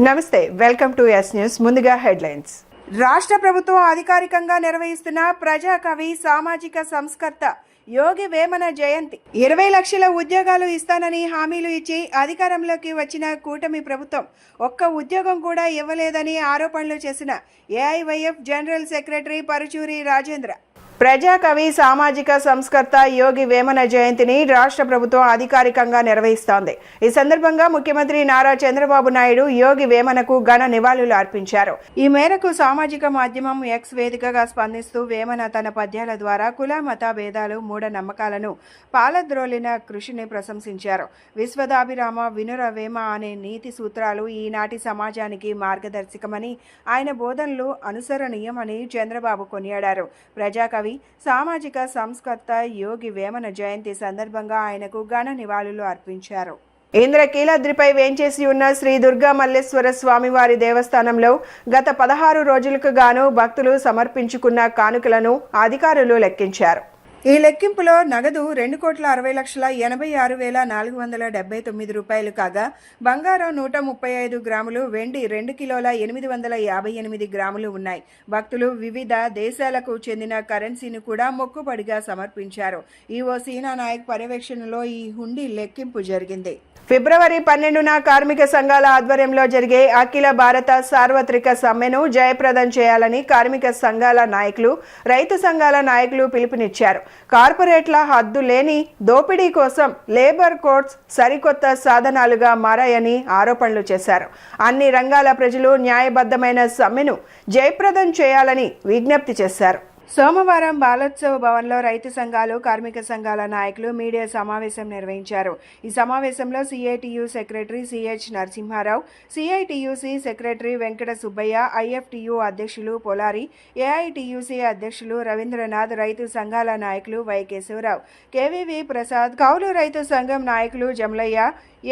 నమస్తే, welcome to yes news. ముందుగా headlines. రాష్ట్ర ప్రభుత్వం అధికారికంగా నిర్వహిస్తున్న ప్రజాకవి, సామాజిక సంస్కర్త యోగి వేమన జయంతి. 20 లక్షల ఉద్యోగాలు ఇస్తానని హామీలు ఇచ్చి అధికారంలోకి వచ్చిన కూటమి ప్రభుత్వం ఒక్క ఉద్యోగం కూడా ఇవ్వలేదని ఆరోపణలు చేసిన AIYF general secretary Paruchuri Rajendra. ప్రజాకవి, సామాజిక సంస్కర్త యోగి వేమన జయంతిని రాష్ట్ర ప్రభుత్వం అధికారికంగా నిర్వహిస్తోంది. ఈ సందర్భంగా ముఖ్యమంత్రి నారా చంద్రబాబు నాయుడు యోగి వేమనకు ఘన నివాళులు అర్పించారు. ఈ మేరకు సామాజిక మాధ్యమం ఎక్స్ వేదికగా స్పందిస్తూ వేమన తన పద్యాల ద్వారా కుల మత భేదాలు, మూఢ నమ్మకాలను పాలద్రోలిన కృషిని ప్రశంసించారు. విశ్వదాభిరామ వినుర వేమ అనే నీతి సూత్రాలు ఈనాటి సమాజానికి మార్గదర్శకమని, ఆయన బోధనలు అనుసరణీయమని చంద్రబాబు కొనియాడారు. ప్రజాకవి, సామాజిక సంస్కర్త యోగి వేమన జయంతి సందర్భంగా ఆయనకు ఘన నివాళులు అర్పించారు. ఇంద్రకీలాద్రిపై వేంచేసి ఉన్న శ్రీ దుర్గా మల్లేశ్వర స్వామివారి దేవస్థానంలో గత 16 రోజులకు గాను భక్తులు సమర్పించుకున్న కానుకలను అధికారులు లెక్కించారు. ఈ లెక్కింపులో నగదు 2,60,86,479 రూపాయలు కాగా, బంగారం 135 గ్రాములు, వెండి 2,858 గ్రాములు ఉన్నాయి. భక్తులు వివిధ దేశాలకు చెందిన కరెన్సీని కూడా మొక్కుబడిగా సమర్పించారు. ఈవో సీనా నాయక్ పర్యవేక్షణలో ఈ హుండీ లెక్కింపు జరిగింది. ఫిబ్రవరి 12న కార్మిక సంఘాల ఆధ్వర్యంలో జరిగే అఖిల భారత సార్వత్రిక సమ్మెను జయప్రదం చేయాలని కార్మిక సంఘాల నాయకులు, రైతు సంఘాల నాయకులు పిలుపునిచ్చారు. కార్పొరేట్ల హద్దు లేని దోపిడీ కోసం లేబర్ కోడ్స్ సరికొత్త సాధనాలుగా మారాయని ఆరోపణలు చేశారు. అన్ని రంగాల ప్రజలు న్యాయబద్ధమైన సమ్మెను జయప్రదం చేయాలని విజ్ఞప్తి చేశారు. సోమవారం బాలోత్సవ భవన్లో రైతు సంఘాలు, కార్మిక సంఘాల నాయకులు మీడియా సమావేశం నిర్వహించారు. ఈ సమావేశంలో CITU secretary CH Narasimharao, CITUC secretary Venkata Subbaiah, IFTU అధ్యక్షులు పొలారి, ఏఐటియుసి అధ్యక్షులు రవీంద్రనాథ్, రైతు సంఘాల నాయకులు వై కేశవరావు, కేవీవి ప్రసాద్, కౌలు రైతు సంఘం నాయకులు జమలయ్య,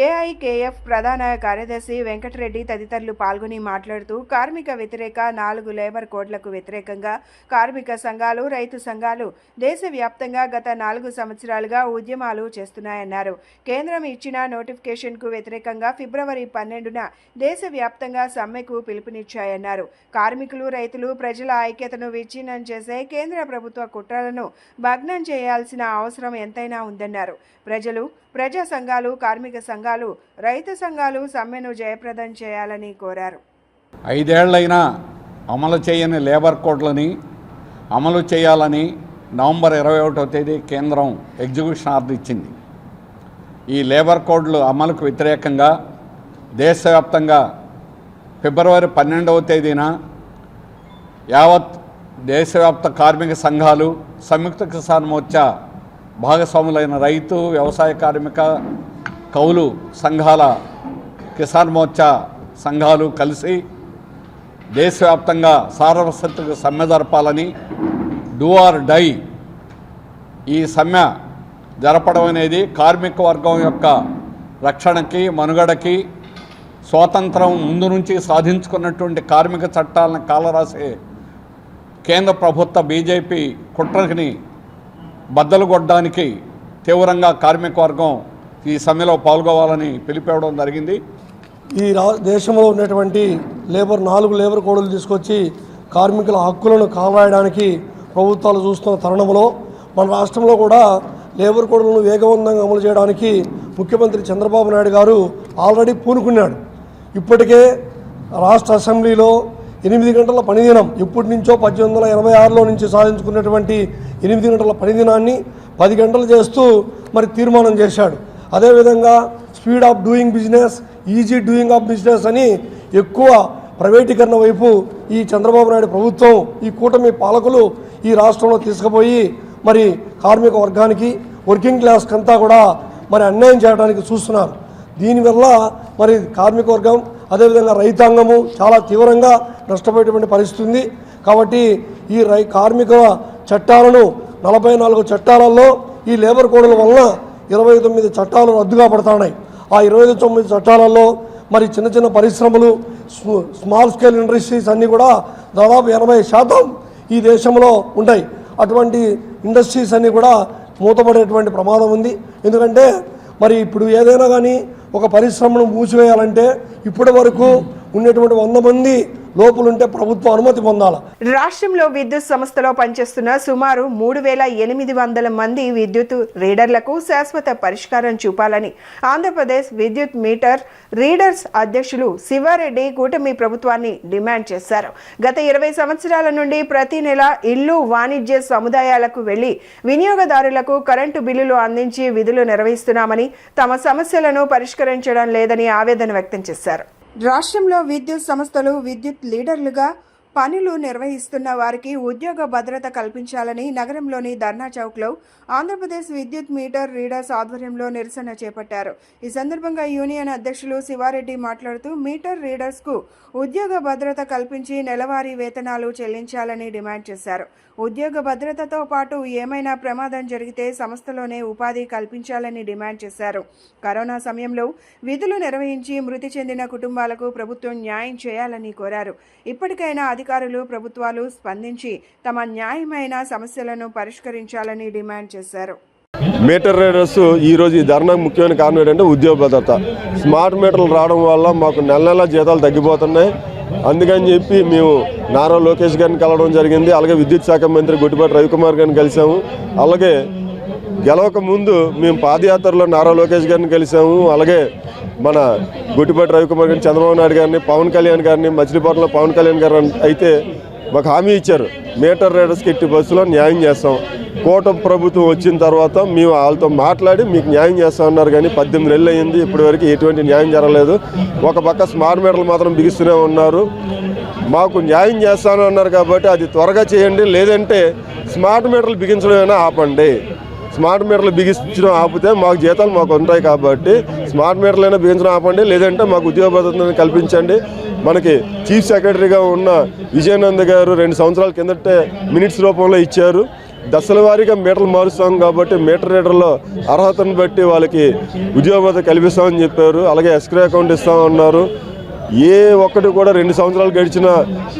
ఏఐకేఎఫ్ ప్రధాన కార్యదర్శి వెంకటరెడ్డి తదితరులు పాల్గొని మాట్లాడుతూ కార్మిక వ్యతిరేక 4 లేబర్ కోడ్లకు వ్యతిరేకంగా కార్మిక సంఘాలు, రైతు సంఘాలు దేశవ్యాప్తంగా గత 4 సంవత్సరాలుగా ఉద్యమాలు చేస్తున్నాయన్నారు. కేంద్రం ఇచ్చిన నోటిఫికేషన్కు వ్యతిరేకంగా ఫిబ్రవరి 12న దేశవ్యాప్తంగా సమ్మెకు పిలుపునిచ్చాయన్నారు. కార్మికులు, రైతులు, ప్రజల ఐక్యతను విచ్ఛిన్నం చేసే కేంద్ర ప్రభుత్వ కుట్రలను భగ్నం చేయాల్సిన అవసరం ఎంతైనా ఉందన్నారు. ప్రజలు, ప్రజా సంఘాలు, కార్మిక సంఘాలు, రైతు సంఘాలు సమ్మెను జయప్రదం చేయాలని కోరారు. 5 ఏళ్లైనా అమలు చేయని లేబర్ కోడ్లని అమలు చేయాలని నవంబర్ 21వ తేదీ కేంద్రం ఎగ్జిక్యూషన్ ఆర్డర్ ఇచ్చింది. ఈ లేబర్ కోడ్లు అమలుకు వ్యతిరేకంగా దేశవ్యాప్తంగా ఫిబ్రవరి 12వ తేదీన యావత్ దేశవ్యాప్త కార్మిక సంఘాలు, సంయుక్త కిసాన్ మోర్చా భాగస్వాములైన రైతు, వ్యవసాయ కార్మిక, కౌలు సంఘాల, కిసాన్ మోర్చా సంఘాలు కలిసి దేశవ్యాప్తంగా సార్వత్రిక సమ్మె జరపాలని, డూ ఆర్ డై ఈ సమ్మె జరపడం అనేది కార్మిక వర్గం యొక్క రక్షణకి, మనుగడకి, స్వాతంత్రం ముందు నుంచి సాధించుకున్నటువంటి కార్మిక చట్టాలను కాలరాసే కేంద్ర ప్రభుత్వ బీజేపీ కుట్రని బద్దలు కొట్టడానికి తీవ్రంగా కార్మిక వర్గం ఈ సమ్మెలో పాల్గొవాలని పిలిపివ్వడం జరిగింది. ఈ దేశంలో ఉన్నటువంటి 4 లేబర్ కోడ్లు తీసుకొచ్చి కార్మికుల హక్కులను కాపాడడానికి ప్రభుత్వాలు చూస్తున్న తరుణంలో మన రాష్ట్రంలో కూడా లేబర్ కోడ్లను వేగవంతంగా అమలు చేయడానికి ముఖ్యమంత్రి చంద్రబాబు నాయుడు గారు ఆల్రెడీ పూనుకున్నాడు. ఇప్పటికే రాష్ట్ర అసెంబ్లీలో 8 గంటల పనిదినం ఇప్పటి నుంచో 1886లో నుంచి సాధించుకున్నటువంటి 8 గంటల పనిదినాన్ని 10 గంటలు చేస్తూ మరి తీర్మానం చేశాడు. అదేవిధంగా speed of doing business, easy doing of business అని ఎక్కువ ప్రైవేటీకరణ వైపు ఈ చంద్రబాబు నాయుడు ప్రభుత్వం, ఈ కూటమి పాలకులు ఈ రాష్ట్రంలో తీసుకుపోయి మరి కార్మిక వర్గానికి, వర్కింగ్ క్లాస్కి అంతా కూడా మరి అన్యాయం చేయడానికి చూస్తున్నారు. దీనివల్ల మరి కార్మిక వర్గం, అదేవిధంగా రైతాంగము చాలా తీవ్రంగా నష్టపోయేటువంటి పరిస్థితి ఉంది. కాబట్టి ఈ కార్మిక చట్టాలను 44 చట్టాలలో ఈ లేబర్ కోడ్ల వలన 29 చట్టాలు రద్దుగా పడుతున్నాయి. ఆ 29 చట్టాలలో మరి చిన్న చిన్న పరిశ్రమలు, స్మాల్ స్కేల్ ఇండస్ట్రీస్ అన్నీ కూడా దాదాపు 80% ఈ దేశంలో ఉంటాయి. అటువంటి ఇండస్ట్రీస్ అన్నీ కూడా మూతపడేటువంటి ప్రమాదం ఉంది. ఎందుకంటే మరి ఇప్పుడు ఏదైనా కానీ ఒక పరిశ్రమను మూసివేయాలంటే ఇప్పటి వరకు ఉన్నటువంటి 100 మంది లోపలుంటే ప్రభుత్వ అనుమతి పొందాలి. రాష్ట్రంలో విద్యుత్ సంస్థలో పనిచేస్తున్న సుమారు 3,800 మంది విద్యుత్ రీడర్లకు శాశ్వత పరిష్కారం చూపాలని ఆంధ్రప్రదేశ్ విద్యుత్ మీటర్ రీడర్స్ అధ్యక్షులు శివారెడ్డి కూటమి ప్రభుత్వాన్ని డిమాండ్ చేశారు. గత 20 సంవత్సరాల నుండి ప్రతి నెల ఇల్లు, వాణిజ్య సముదాయాలకు వెళ్లి వినియోగదారులకు కరెంటు బిల్లులు అందించి విధులు నిర్వహిస్తున్నామని, తమ సమస్యలను పరిష్కరించడం లేదని ఆవేదన వ్యక్తం చేశారు. రాష్ట్రంలో విద్యుత్ సంస్థలు విద్యుత్ లీడర్లుగా పనులు నిర్వహిస్తున్న వారికి ఉద్యోగ భద్రత కల్పించాలని నగరంలోని ధర్నా చౌక్లో ఆంధ్రప్రదేశ్ విద్యుత్ మీటర్ రీడర్స్ ఆధ్వర్యంలో నిరసన చేపట్టారు. ఈ సందర్భంగా యూనియన్ అధ్యక్షులు శివారెడ్డి మాట్లాడుతూ మీటర్ రీడర్స్కు ఉద్యోగ భద్రత కల్పించి నెలవారీ వేతనాలు చెల్లించాలని డిమాండ్ చేశారు. ఉద్యోగ భద్రతతో పాటు ఏమైనా ప్రమాదం జరిగితే సంస్థలోనే ఉపాధి కల్పించాలని డిమాండ్ చేశారు. కరోనా సమయంలో విధులు నిర్వహించి మృతి చెందిన కుటుంబాలకు ప్రభుత్వం న్యాయం చేయాలని కోరారు. ఇప్పటికైనా అధికారులు, ప్రభుత్వాలు స్పందించి తమ న్యాయమైన సమస్యలను పరిష్కరించాలని డిమాండ్ చేశారు. మీటర్ రీడర్స్ ఈరోజు ఈ ధర్నాకు ముఖ్యమైన కారణం ఏంటంటే ఉద్యోగ భద్రత. స్మార్ట్ మీటర్లు రావడం వల్ల మాకు నెల నెల జీతాలు తగ్గిపోతున్నాయి. అందుకని చెప్పి మేము నారా లోకేష్ గారిని కలవడం జరిగింది. అలాగే విద్యుత్ శాఖ మంత్రి గుట్టిపాటి రవికుమార్ గారిని కలిసాము. అలాగే గెలవక ముందు మేము పాదయాత్రలో నారా లోకేష్ గారిని కలిసాము. అలాగే మన గుట్టిపాటి రవికుమార్ గారిని, చంద్రబాబు నాయుడు గారిని, పవన్ కళ్యాణ్ గారిని, మచిలీపట్నంలో పవన్ కళ్యాణ్ గారు అయితే మాకు హామీ ఇచ్చారు, మీటర్ రైడర్స్కి ఎట్టి బస్సులో న్యాయం చేస్తాం. కూటమి ప్రభుత్వం వచ్చిన తర్వాత మేము వాళ్ళతో మాట్లాడి మీకు న్యాయం చేస్తామన్నారు. కానీ 18 నెలలు అయింది, ఇప్పటివరకు ఎటువంటి న్యాయం జరగలేదు. ఒక పక్క స్మార్ట్ మీటర్లు మాత్రం బిగిస్తూనే ఉన్నారు. మాకు న్యాయం చేస్తాను అన్నారు కాబట్టి అది త్వరగా చేయండి, లేదంటే స్మార్ట్ మీటర్లు బిగించడమైనా ఆపండి. స్మార్ట్ మీటర్లు బిగించడం ఆపితే మాకు జీతాలు మాకు ఉంటాయి కాబట్టి స్మార్ట్ మీటర్లు అయినా బిగించడం ఆపండి, లేదంటే మాకు ఉద్యోగ భద్రతను కల్పించండి. మనకి చీఫ్ సెక్రటరీగా ఉన్న విజయానంద్ గారు 2 సంవత్సరాల కిందటే మినిట్స్ రూపంలో ఇచ్చారు. దశల వారీగా మీటర్లు మారుస్తాం కాబట్టి మీటర్ రీడర్లో అర్హతను బట్టి వాళ్ళకి ఉద్యోగ భద్రత కల్పిస్తామని చెప్పారు. అలాగే ఎస్క్రే అకౌంట్ ఇస్తామన్నారు. ఏ ఒక్కటి కూడా 2 సంవత్సరాలు గడిచినా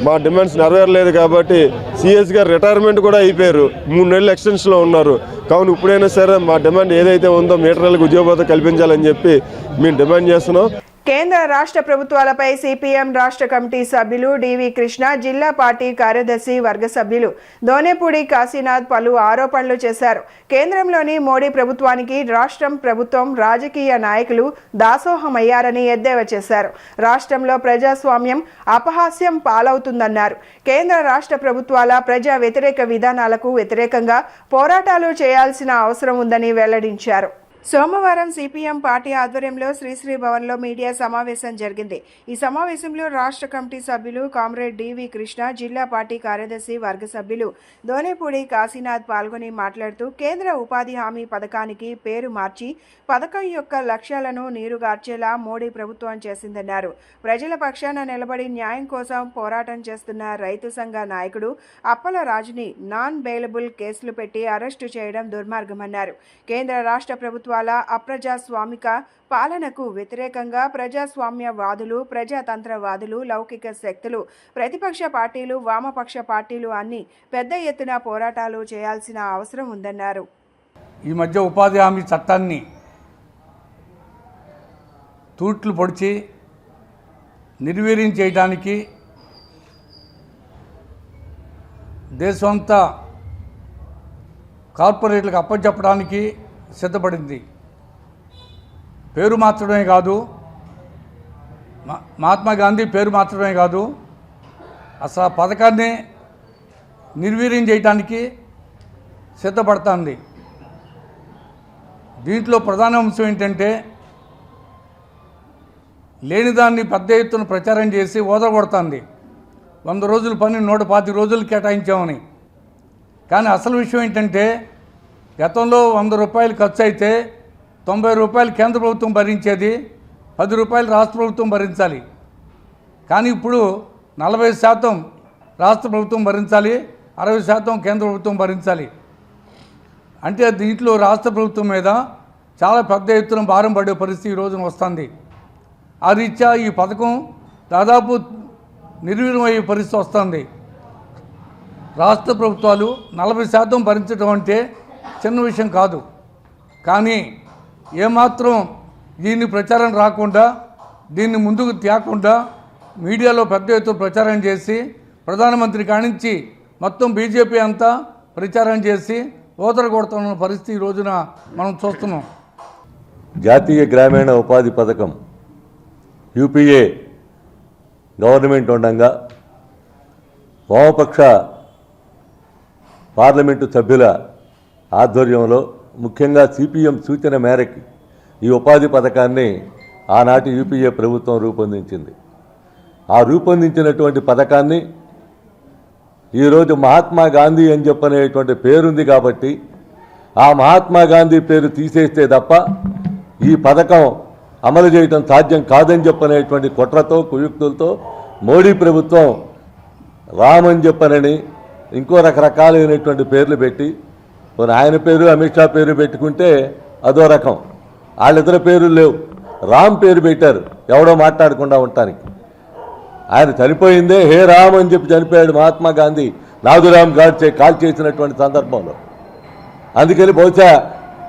మా డిమాండ్స్ నెరవేరలేదు కాబట్టి సిఎస్ గారు రిటైర్మెంట్ కూడా అయిపోయారు. 3 నెలలు ఎక్స్టెన్షన్లో ఉన్నారు. కావున ఇప్పుడైనా సరే మా డిమాండ్ ఏదైతే ఉందో మీటర్లకు ఉద్యోగ భద్రత కల్పించాలని చెప్పి మేము డిమాండ్ చేస్తున్నాం. కేంద్ర రాష్ట్ర ప్రభుత్వాలపై సిపిఎం రాష్ట్ర కమిటీ సభ్యులు డివి కృష్ణ, జిల్లా పార్టీ కార్యదర్శి వర్గ సభ్యులు దోనేపూడి కాశీనాథ్ పలు ఆరోపణలు చేశారు. కేంద్రంలోని మోడీ ప్రభుత్వానికి రాష్ట్రం ప్రభుత్వం, రాజకీయ నాయకులు దాసోహమయ్యారని ఎద్దేవా చేశారు. రాష్ట్రంలో ప్రజాస్వామ్యం అపహాస్యం పాలవుతుందన్నారు. కేంద్ర రాష్ట్ర ప్రభుత్వాల ప్రజా వ్యతిరేక విధానాలకు వ్యతిరేకంగా పోరాటాలు చేయాల్సిన అవసరం ఉందని వెల్లడించారు. సోమవారం సిపిఎం పార్టీ ఆధ్వర్యంలో శ్రీశ్రీ భవన్లో మీడియా సమావేశం జరిగింది. ఈ సమావేశంలో రాష్ట్ర కమిటీ సభ్యులు కామ్రేడ్ డివి కృష్ణ, జిల్లా పార్టీ కార్యదర్శి వర్గ సభ్యులు దోనేపూడి కాశీనాథ్ పాల్గొని మాట్లాడుతూ కేంద్ర ఉపాధి హామీ పథకానికి పేరు మార్చి పథకం యొక్క లక్ష్యాలను నీరుగార్చేలా మోడీ ప్రభుత్వం చేసిందన్నారు. ప్రజల పక్షాన నిలబడి న్యాయం కోసం పోరాటం చేస్తున్న రైతు సంఘ నాయకుడు అప్పల రాజుని నాన్ బెయిలబుల్ కేసులు పెట్టి అరెస్టు చేయడం దుర్మార్గమన్నారు. కేంద్ర రాష్ట్ర ప్రభుత్వాల అప్రజాస్వామిక పాలనకు వ్యతిరేకంగా ప్రజాస్వామ్యవాదులు, ప్రజాతంత్రవాదులు, లౌకిక శక్తులు, ప్రతిపక్ష పార్టీలు, వామపక్ష పార్టీలు అన్ని పెద్ద ఎత్తున పోరాటాలు చేయాల్సిన అవసరం ఉందన్నారు. ఈ మధ్య ఉపాధి హామీ చట్టాన్ని తూట్లు పొడిచి నిర్వీర్యం చేయడానికి దేశమంతా కార్పొరేట్లకు అప్పచెప్పడానికి సిద్ధపడింది. పేరు మార్చడమే కాదు, మహాత్మా గాంధీ పేరు మార్చడమే కాదు, అసలు ఆ పథకాన్ని నిర్వీర్యం చేయడానికి సిద్ధపడుతుంది. దీంట్లో ప్రధాన అంశం ఏంటంటే లేనిదాన్ని పెద్ద ఎత్తున ప్రచారం చేసి ఓదరగొడుతుంది. 100 రోజుల పని 125 రోజులు కేటాయించామని. కానీ అసలు విషయం ఏంటంటే గతంలో 100 రూపాయలు ఖర్చు అయితే 90 రూపాయలు కేంద్ర ప్రభుత్వం భరించేది, 10 రూపాయలు రాష్ట్ర ప్రభుత్వం భరించాలి. కానీ ఇప్పుడు 40% రాష్ట్ర ప్రభుత్వం భరించాలి, 60% కేంద్ర ప్రభుత్వం భరించాలి. అంటే దీంట్లో రాష్ట్ర ప్రభుత్వం మీద చాలా పెద్ద ఎత్తున భారం పడే పరిస్థితి ఈ రోజున వస్తుంది. ఆ రీత్యా ఈ పథకం దాదాపు నిర్వీర్యం అయ్యే పరిస్థితి వస్తుంది. రాష్ట్ర ప్రభుత్వాలు 40% భరించడం అంటే చిన్న విషయం కాదు. కానీ ఏమాత్రం దీన్ని ప్రచారం రాకుండా, దీన్ని ముందుకు తేకుండా మీడియాలో పెద్ద ఎత్తున ప్రచారం చేసి ప్రధానమంత్రి కానించి మొత్తం బీజేపీ అంతా ప్రచారం చేసి కొడుతున్న పరిస్థితి ఈ రోజున మనం చూస్తున్నాం. జాతీయ గ్రామీణ ఉపాధి పథకం యూపీఏ గవర్నమెంట్ ఉండగా వామపక్ష పార్లమెంటు సభ్యుల ఆధ్వర్యంలో ముఖ్యంగా సిపిఎం సూచన మేరకు ఈ ఉపాధి పథకాన్ని ఆనాటి యూపీఏ ప్రభుత్వం రూపొందించింది. ఆ రూపొందించినటువంటి పథకాన్ని ఈరోజు మహాత్మా గాంధీ అని చెప్పనేటువంటి పేరుంది కాబట్టి ఆ మహాత్మా గాంధీ పేరు తీసేస్తే తప్ప ఈ పథకం అమలు చేయడం సాధ్యం కాదని చెప్పనేటువంటి కుట్రతో కుయుక్తులతో మోడీ ప్రభుత్వం రామ్ అని చెప్పనని ఇంకో రకరకాలైనటువంటి పేర్లు పెట్టి ఆయన పేరు అమిత్ షా పేరు పెట్టుకుంటే అదో రకం, వాళ్ళిద్దరు పేర్లు లేవు, రామ్ పేరు పెట్టారు ఎవడో మాట్లాడకుండా ఉండటానికి. ఆయన చనిపోయిందే హే రామ్ అని చెప్పి చనిపోయాడు మహాత్మా గాంధీ నాథురామ్ గాడ్సే కాల్ చేసినటువంటి సందర్భంలో. అందుకని బహుశా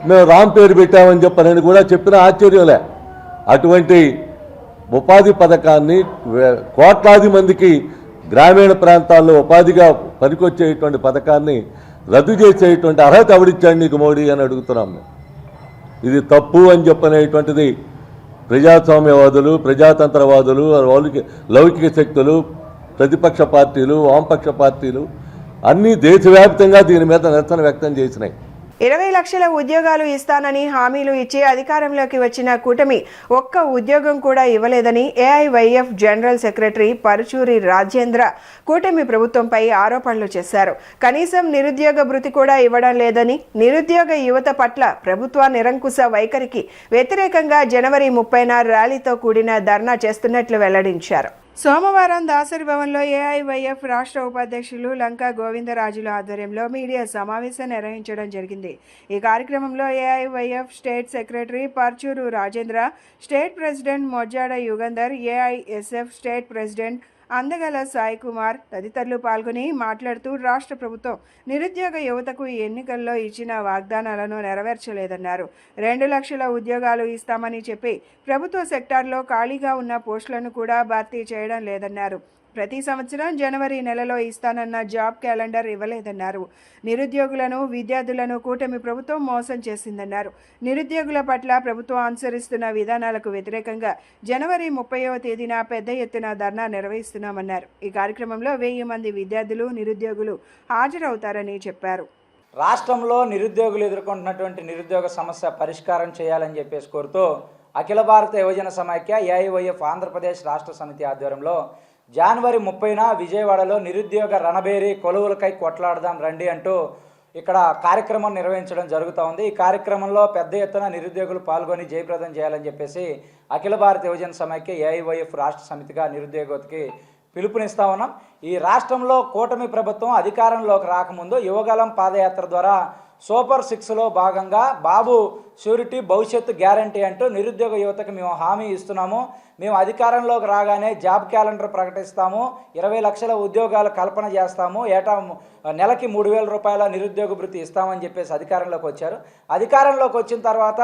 మేము రామ్ పేరు పెట్టామని చెప్పనని కూడా చెప్పిన ఆశ్చర్యంలే. అటువంటి ఉపాధి పథకాన్ని కోట్లాది మందికి గ్రామీణ ప్రాంతాల్లో ఉపాధిగా పనికొచ్చేటువంటి పథకాన్ని రద్దు చేసేటువంటి అర్హత ఎవడిచ్చాడు నీకు మోడీ అని అడుగుతున్నాము. ఇది తప్పు అని చెప్పనేటువంటిది ప్రజాస్వామ్యవాదులు, ప్రజాతంత్రవాదులు, లౌకిక శక్తులు, ప్రతిపక్ష పార్టీలు, వామపక్ష పార్టీలు అన్నీ దేశవ్యాప్తంగా దీని మీద నిరసన వ్యక్తం చేసినాయి. 20 లక్షల ఉద్యోగాలు ఇస్తానని హామీలు ఇచ్చి అధికారంలోకి వచ్చిన కూటమి ఒక్క ఉద్యోగం కూడా ఇవ్వలేదని AIYF general secretary Paruchuri Rajendra కూటమి ప్రభుత్వంపై ఆరోపణలు చేశారు. కనీసం నిరుద్యోగ భృతి కూడా ఇవ్వడం లేదని, నిరుద్యోగ యువత పట్ల ప్రభుత్వ నిరంకుశ వైఖరికి వ్యతిరేకంగా జనవరి 30న ర్యాలీతో కూడిన ధర్నా చేస్తున్నట్లు వెల్లడించారు. సోమవారం దాసరి భవన్లో ఏఐవైఎఫ్ రాష్ట్ర ఉపాధ్యక్షులు లంకా గోవిందరాజుల ఆధ్వర్యంలో మీడియా సమావేశం నిర్వహించడం జరిగింది. ఈ కార్యక్రమంలో AIYF state secretary Parchuru Rajendra, state president Mojjada Yugandhar, AISF state president Andagala Sai Kumar తదితరులు పాల్గొని మాట్లాడుతూ రాష్ట్ర ప్రభుత్వం నిరుద్యోగ యువతకు ఎన్నికల్లో ఇచ్చిన వాగ్దానాలను నెరవేర్చలేదన్నారు. 2 లక్షల ఉద్యోగాలు ఇస్తామని చెప్పి ప్రభుత్వ సెక్టార్లో ఖాళీగా ఉన్న పోస్టులను కూడా భర్తీ చేయడం లేదన్నారు. ప్రతి సంవత్సరం జనవరి నెలలో ఇస్తానన్న జాబ్ క్యాలెండర్ ఇవ్వలేదన్నారు. నిరుద్యోగులను, విద్యార్థులను కూటమి ప్రభుత్వం మోసం చేసిందన్నారు. నిరుద్యోగుల పట్ల ప్రభుత్వం అనుసరిస్తున్న విధానాలకు వ్యతిరేకంగా జనవరి 30వ తేదీన పెద్ద ఎత్తున ధర్నా నిర్వహిస్తున్నామన్నారు. ఈ కార్యక్రమంలో 1000 మంది విద్యార్థులు, నిరుద్యోగులు హాజరవుతారని చెప్పారు. రాష్ట్రంలో నిరుద్యోగులు ఎదుర్కొంటున్నటువంటి నిరుద్యోగ సమస్య పరిష్కారం చేయాలని చెప్పేసి కోరుతూ అఖిల భారత యువజన సమైక్య ఏఐవైఎఫ్ ఆంధ్రప్రదేశ్ రాష్ట్ర సమితి ఆధ్వర్యంలో జనవరి 30న విజయవాడలో నిరుద్యోగ రణబేరి కొలువులకై కొట్లాడదాం రండి అంటూ ఇక్కడ కార్యక్రమం నిర్వహించడం జరుగుతూ ఉంది. ఈ కార్యక్రమంలో పెద్ద ఎత్తున నిరుద్యోగులు పాల్గొని జయప్రదం చేయాలని చెప్పేసి అఖిల భారత యువజన సమైక్య ఏఐవైఎఫ్ రాష్ట్ర సమితిగా నిరుద్యోగతకి పిలుపునిస్తా ఉన్నాం. ఈ రాష్ట్రంలో కూటమి ప్రభుత్వం అధికారంలోకి రాకముందు యువగలం పాదయాత్ర ద్వారా సూపర్ 6లో భాగంగా బాబు షూరిటీ భవిష్యత్తు గ్యారంటీ అంటూ నిరుద్యోగ యువతకు మేము హామీ ఇస్తున్నాము. మేము అధికారంలోకి రాగానే జాబ్ క్యాలెండర్ ప్రకటిస్తాము, 20 లక్షల ఉద్యోగాలు కల్పన చేస్తాము, ఏటా నెలకి 3,000 రూపాయల నిరుద్యోగ భృతి ఇస్తామని చెప్పేసి అధికారంలోకి వచ్చారు. అధికారంలోకి వచ్చిన తర్వాత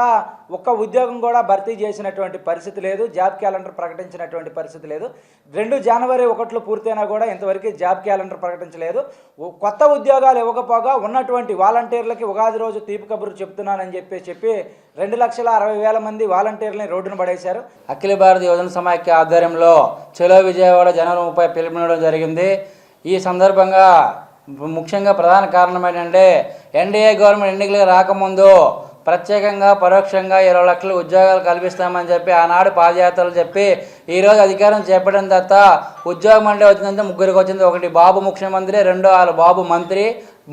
ఒక్క ఉద్యోగం కూడా భర్తీ చేసినటువంటి పరిస్థితి లేదు, జాబ్ క్యాలెండర్ ప్రకటించినటువంటి పరిస్థితి లేదు. 2 జనవరి 1 పూర్తయినా కూడా ఇంతవరకు జాబ్ క్యాలెండర్ ప్రకటించలేదు. కొత్త ఉద్యోగాలు ఇవ్వకపోగా ఉన్నటువంటి వాలంటీర్లకి ఉగాది రోజు తీపి కబురు చెప్తున్నానని చెప్పి 2,60,000 మంది వాలంటీర్లని రోడ్డును పడేశారు. అఖిల భారత యువజన సమైక్య ఆధ్వర్యంలో చలో విజయవాడ జనవరి 30 పిలుపునివ్వడం జరిగింది. ఈ సందర్భంగా ముఖ్యంగా ప్రధాన కారణం ఏంటంటే ఎన్డీఏ గవర్నమెంట్ ఎన్నికలు రాకముందు ప్రత్యేకంగా పరోక్షంగా 20 లక్షల ఉద్యోగాలు కల్పిస్తామని చెప్పి ఆనాడు పాదయాత్రలు చెప్పి ఈరోజు అధికారం చేపట్టిన తర్వాత ఉద్యోగం అంటే వచ్చిందంటే 3 వచ్చింది. 1 బాబు ముఖ్యమంత్రి, 2 వాళ్ళ బాబు మంత్రి,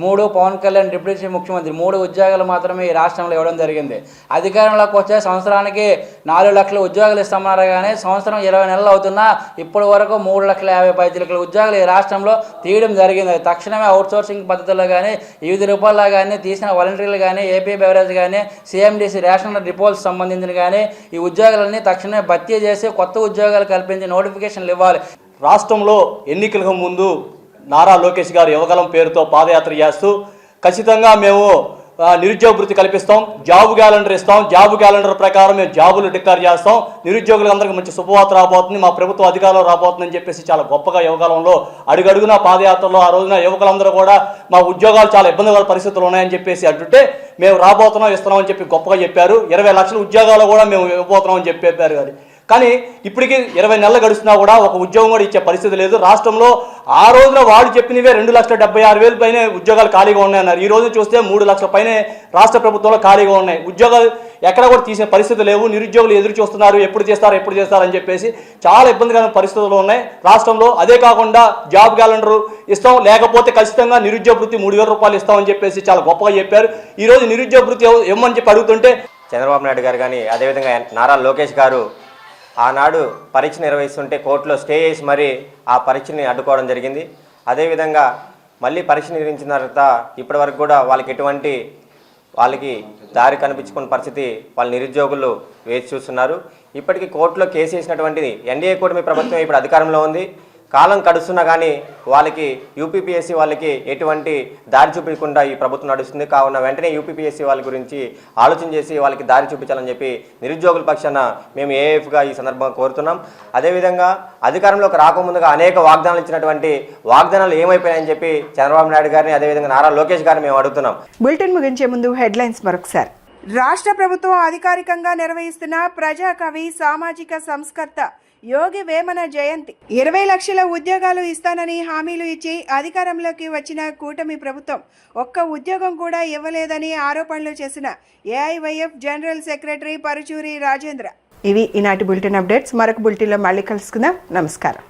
3 పవన్ కళ్యాణ్ డిప్యూటీ ముఖ్యమంత్రి. 3 ఉద్యోగాలు మాత్రమే ఈ రాష్ట్రంలో ఇవ్వడం జరిగింది. అధికారంలోకి వచ్చే సంవత్సరానికి 4 లక్షల ఉద్యోగాలు ఇస్తామన్నారు కానీ సంవత్సరం 20 నెలలు అవుతున్నా ఇప్పటి వరకు 3,50,000 ఉద్యోగాలు ఈ రాష్ట్రంలో తీయడం జరిగింది. తక్షణమే అవుట్సోర్సింగ్ పద్ధతుల్లో కానీ, వివిధ రూపాల్లో కానీ తీసిన వాలంటీర్లు కానీ, ఏపీ బెవరేజ్ కానీ, సిఎండిసి రేషన్ డిపోలకు సంబంధించిన కానీ ఈ ఉద్యోగాలన్నీ తక్షణమే భర్తీ చేసి కొత్త ఉద్యోగాలు కల్పించి నోటిఫికేషన్లు ఇవ్వాలి. రాష్ట్రంలో ఎన్నికలకు ముందు నారా లోకేష్ గారు యువగలం పేరుతో పాదయాత్ర చేస్తూ ఖచ్చితంగా మేము నిరుద్యోగ భృతి కల్పిస్తాం, జాబ్ క్యాలెండర్ ఇస్తాం, జాబ్ క్యాలెండర్ ప్రకారం మేము జాబులు డిక్లేర్ చేస్తాం, నిరుద్యోగులందరికీ మంచి శుభవార్త రాబోతుంది, మా ప్రభుత్వం అధికారంలో రాబోతుందని చెప్పేసి చాలా గొప్పగా యువకాలంలో అడుగడుగున పాదయాత్రలో ఆ రోజున యువకులందరూ కూడా మా ఉద్యోగాలు చాలా ఇబ్బందికర పరిస్థితులు ఉన్నాయని చెప్పేసి అంటుంటే మేము రాబోతున్నాం ఇస్తున్నాం అని చెప్పి గొప్పగా చెప్పారు. 20 లక్షల ఉద్యోగాలు కూడా మేము ఇవ్వబోతున్నాం అని చెప్పారు. కానీ ఇప్పటికీ 20 నెలలు గడుస్తున్నా కూడా ఒక ఉద్యోగం కూడా ఇచ్చే పరిస్థితి లేదు. రాష్ట్రంలో ఆ రోజున వాళ్ళు చెప్పినవే 2,76,000 పైనే ఉద్యోగాలు ఖాళీగా ఉన్నాయన్నారు. ఈ రోజు చూస్తే 3 లక్షల పైనే రాష్ట్ర ప్రభుత్వంలో ఖాళీగా ఉన్నాయి. ఉద్యోగాలు ఎక్కడ కూడా తీసే పరిస్థితి లేవు. నిరుద్యోగులు ఎదురు చూస్తున్నారు, ఎప్పుడు చేస్తారని చెప్పేసి చాలా ఇబ్బందికరమైన పరిస్థితులు ఉన్నాయి రాష్ట్రంలో. అదే కాకుండా జాబ్ క్యాలెండర్ ఇస్తాం, లేకపోతే ఖచ్చితంగా నిరుద్యోగ వృత్తి 3,000 రూపాయలు ఇస్తామని చెప్పేసి చాలా గొప్పగా చెప్పారు. ఈ రోజు నిరుద్యోగ వృత్తి ఇవ్వమని చెప్పి అడుగుతుంటే చంద్రబాబు నాయుడు గారు కానీ అదేవిధంగా నారా లోకేష్ గారు ఆనాడు పరీక్ష నిర్వహిస్తుంటే కోర్టులో స్టే చేసి మరీ ఆ పరీక్షని అడ్డుకోవడం జరిగింది. అదేవిధంగా మళ్ళీ పరీక్ష నిర్వహించిన తర్వాత ఇప్పటి వరకు కూడా వాళ్ళకి దారి కనిపించుకున్న పరిస్థితి వాళ్ళ నిరుద్యోగులు వేచి చూస్తున్నారు. ఇప్పటికీ కోర్టులో కేసు వేసినటువంటిది ఎన్డీఏ కూటమి ప్రభుత్వం ఇప్పుడు అధికారంలో ఉంది. కాలం గడుస్తున్నా కానీ వాళ్ళకి యూపీపీఎస్సీ వాళ్ళకి ఎటువంటి దారి చూపించకుండా ఈ ప్రభుత్వం నడుస్తుంది. కావున వెంటనే యూపీపీఎస్సీ వాళ్ళ గురించి ఆలోచన చేసి వాళ్ళకి దారి చూపించాలని చెప్పి నిరుద్యోగుల పక్షాన మేము ఏఎఫ్గా ఈ సందర్భంగా కోరుతున్నాం. అదేవిధంగా అధికారంలోకి రాకముందుగా అనేక వాగ్దానాలు ఇచ్చినటువంటి వాగ్దానాలు ఏమైపోయాయని చెప్పి చంద్రబాబు నాయుడు గారిని అదేవిధంగా నారా లోకేష్ గారిని మేము అడుగుతున్నాం. బులెటిన్ ముగించే ముందు హెడ్లైన్స్ మరొకసారి. రాష్ట్ర ప్రభుత్వం అధికారికంగా నిర్వహిస్తున్న ప్రజాకవి సామాజిక సంస్కర్త యోగి వేమన జయంతి. 20 లక్షల ఉద్యోగాలు ఇస్తానని హామీలు ఇచ్చి అధికారంలోకి వచ్చిన కూటమి ప్రభుత్వం ఒక్క ఉద్యోగం కూడా ఇవ్వలేదని ఆరోపణలు చేసిన AIYF general secretary Paruchuri Rajendra. ఇవి ఈనాటి బులెటిన్ అప్డేట్స్. మరొక బులెటిన్లో మళ్ళీ కలుసుకుందాం. నమస్కారం.